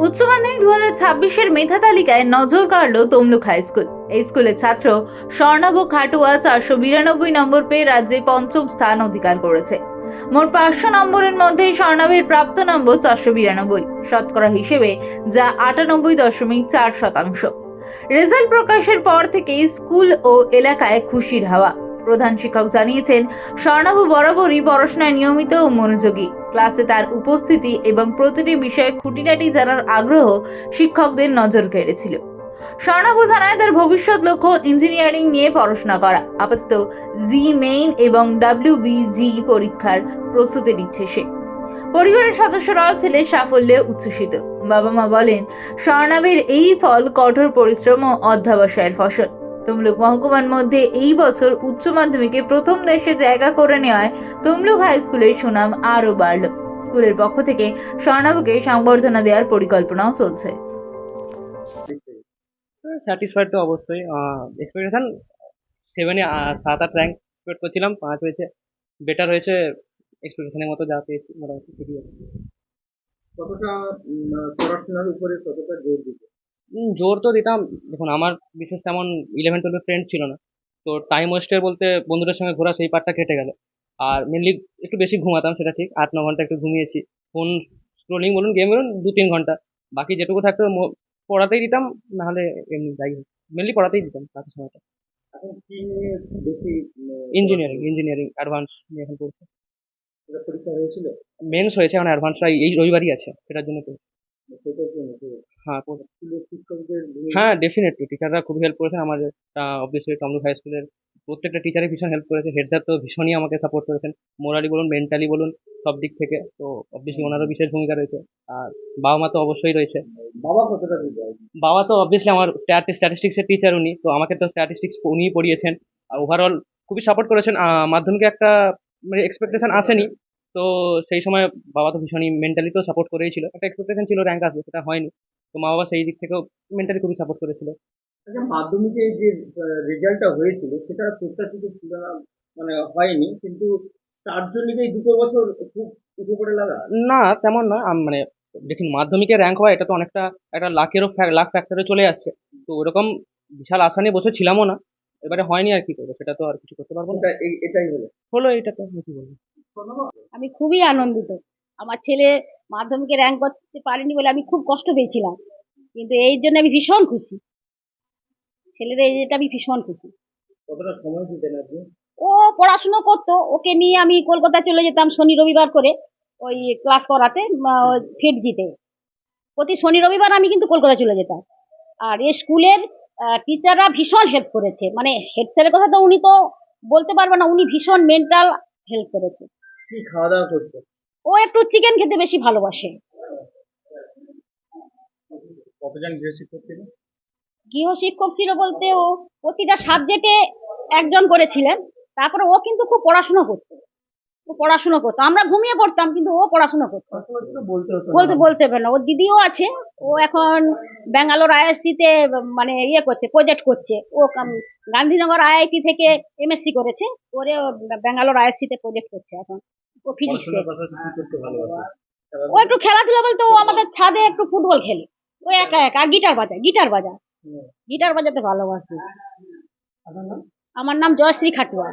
উচ্চ মাধ্যমিক 2026-এর মেধা তালিকায় নজর কাড়ল তমলুক হাই স্কুল। এই স্কুলের ছাত্র স্বর্ণাভ খাটুয়া 492 নম্বর পেয়ে রাজ্যে পঞ্চম স্থান অধিকার করেছে। মোট 500 নম্বরের মধ্যে স্বর্ণাভের প্রাপ্ত নম্বর 492, শতকরা হিসেবে যা 98.4%। রেজাল্ট প্রকাশের পর থেকেই স্কুল ও এলাকায় খুশির হাওয়া। প্রধান শিক্ষক জানিয়েছেন, স্বর্ণাভ বরাবরই পড়াশোনায় নিয়মিত ও মনোযোগী। ক্লাসে তার উপস্থিতি এবং প্রতিটি বিষয়ে খুঁটিনাটি জানার আগ্রহ শিক্ষকদের নজর কেড়েছিল। স্বর্ণাভ জানায়, তার ভবিষ্যৎ লক্ষ্য ইঞ্জিনিয়ারিং নিয়ে পড়াশোনা করা। আপাতত জি মেইন এবং WBG পরীক্ষার প্রস্তুতি নিচ্ছে সে। পরিবারের সদস্যরাও ছেলের সাফল্যে উচ্ছ্বসিত। বাবা মা বলেন, স্বর্ণাভের এই ফল কঠোর পরিশ্রম ও অধ্যবসায়ের ফসল। তমলুক মহকুমার মধ্যে এই বছর উচ্চ মাধ্যমিকে প্রথম দেশে জায়গা করে নেওয়ায় তমলুক হাই স্কুলের সুনাম আরও বাড়ল। স্কুলের পক্ষ থেকে স্বর্ণাভকে সংবর্ধনা দেওয়ার পরিকল্পনাও চলছে। স্যাটিসফাইড তো অবশ্যই। এক্সপেকটেশন 7-এ 7-8 র্যাঙ্ক এক্সপেক্ট করছিলাম, 5 হয়েছে। বেটার হয়েছে, এক্সপেকটেশনের মতো যা পেয়েছি মোটামুটি ঠিকই আছে। কতটা পড়াশোনার উপরে কতটা জোর দিতে? জোর তো দিতাম। দেখুন, আমার বিশেষ তেমন 11-12 ফ্রেন্ড ছিল না, তো টাইম ওয়েস্টের বলতে বন্ধুদের সঙ্গে ঘোরা সেই পার্টটা কেটে গেল। আর মেনলি একটু বেশি ঘুমাতাম, সেটা ঠিক, 8-9 ঘন্টা একটু ঘুমিয়েছি। ফোন স্ক্রোলিং বলুন, গেম বলুন, 2-3 ঘন্টা। বাকি যেটুকু থাকতো পড়াতেই দিতাম, নাহলে এমনি যাই হোক মেনলি পড়াতেই দিতাম বাকি সময়টা। এখন কি নিয়ে বেশি ইঞ্জিনিয়ারিং অ্যাডভান্স নিয়ে এখন পড়ছি। এটা পরীক্ষা হয়েছিল? মেন্স হয়েছে, এখন অ্যাডভান্সটা এই রবিবারই আছে, সেটার জন্য পড়ছি। সেটার জন্য তো হ্যাঁ, পড়ছি। স্কুলের শিক্ষকদের হ্যাঁ, ডেফিনেটলি টিচাররা খুবই হেল্প করেছেন আমাদের। অবভিয়াসলি তমলুক হাই স্কুলের প্রত্যেকটা টিচারই ভীষণ হেল্প করেছে। হেড স্যার তো ভীষণই আমাকে সাপোর্ট করেছেন, মোরালি বলুন, মেন্টালি বলুন, সব দিক থেকে। তো অবভিয়াসলি ওনারও বিশেষ ভূমিকা রয়েছে। আর বাবা মা তো অবশ্যই রয়েছে। বাবা কতটা দিতে? বাবা তো অবভিয়াসলি আমার স্ট্যাটিস্টিক্সের টিচার উনি, তো আমাকে তো স্ট্যাটিস্টিক্স উনিই পড়িয়েছেন। আর ওভারঅল খুবই সাপোর্ট করেছেন। মাধ্যমিকে একটা মানে এক্সপেকটেশন আসেনি, তো সেই সময় বাবা তো ভীষণই মেন্টালি তো সাপোর্ট করেই ছিল। একটা এক্সপেকটেশন ছিল র্যাঙ্ক আসবে, সেটা হয়নি। তো মা বাবা সেই দিক থেকেও মেন্টালি খুবই সাপোর্ট করেছিল। আচ্ছা, মাধ্যমিকে যে রেজাল্টটা হয়েছিল সেটা প্রত্যাশিত ছিল না, মানে হয়নি, কিন্তু তার জন্য কি এই 2 বছর খুব উঠে পড়ে লাগা? না, তেমন না। মানে দেখুন, মাধ্যমিকে র্যাঙ্ক হওয়া এটা তো অনেকটা একটা লাক ফ্যাক্টরে চলে আসছে। তো ওরকম বিশাল আশা নিয়ে বসেছিলামও না। এবারে হয়নি, আর কি করবো, সেটা তো আর কিছু করতে পারবো না। এটাই হলো। হলো, এইটা তো আমি কি বলবো। আমি খুবই আনন্দিত। আমার ছেলে মাধ্যমিকে র্যাঙ্ক করতে পারেনি বলে আমি খুব কষ্ট পেয়েছিলাম, কিন্তু এই জন্য আমি ভীষণ খুশি। ছেলের এই যেটা আমি ভীষণ খুশি। কতটা সময় দিতেন আপনি? ও পড়াশুনো করতো, ওকে নিয়ে আমি কলকাতা চলে যেতাম শনি রবিবার করে ওই ক্লাস করাতে, ফিট জিতে। প্রতি শনি রবিবার আমি কিন্তু কলকাতা চলে যেতাম। আর এই স্কুলের টিচাররা ভীষণ হেল্প করেছে। মানে হেড স্যারের কথা তো উনি তো বলতে পারবে না, উনি ভীষণ মেন্টাল হেল্প করেছে। কি খাওয়া দাওয়া করতে? ও একটু চিকেন খেতে বেশি ভালোবাসে। কতজন গৃহ শিক্ষক ছিল? গৃহ শিক্ষক ছিল বলতে ও প্রতিটা সাবজেক্টে একজন করেছিলেন। তারপরে ও কিন্তু খুব পড়াশোনা করতো। আমরা ঘুমিয়ে পড়তাম, কিন্তু ও পড়াশোনা করতো। সবসময় তো বলতে হতো না। বলতে পারে না। ওর দিদিও আছে, ও এখন ব্যাঙ্গালোর IISc তে মানে ইয়ে করছে, প্রজেক্ট করছে। ও গান্ধীনগর IIT থেকে MSc করেছে, করে ও ব্যাঙ্গালোর IISc তে প্রজেক্ট করছে এখন। ও ফিজিক্সে। পড়াশোনার পাশাপাশি কি করতে ভালোবাসে? ও একটু খেলাধুলা বলতে ও আমাদের ছাদে একটু ফুটবল খেলে। ও একা একা আর গিটার বাজাতে ভালোবাসে। আপনার নাম? আমার নাম জয়শ্রী খাটুয়া।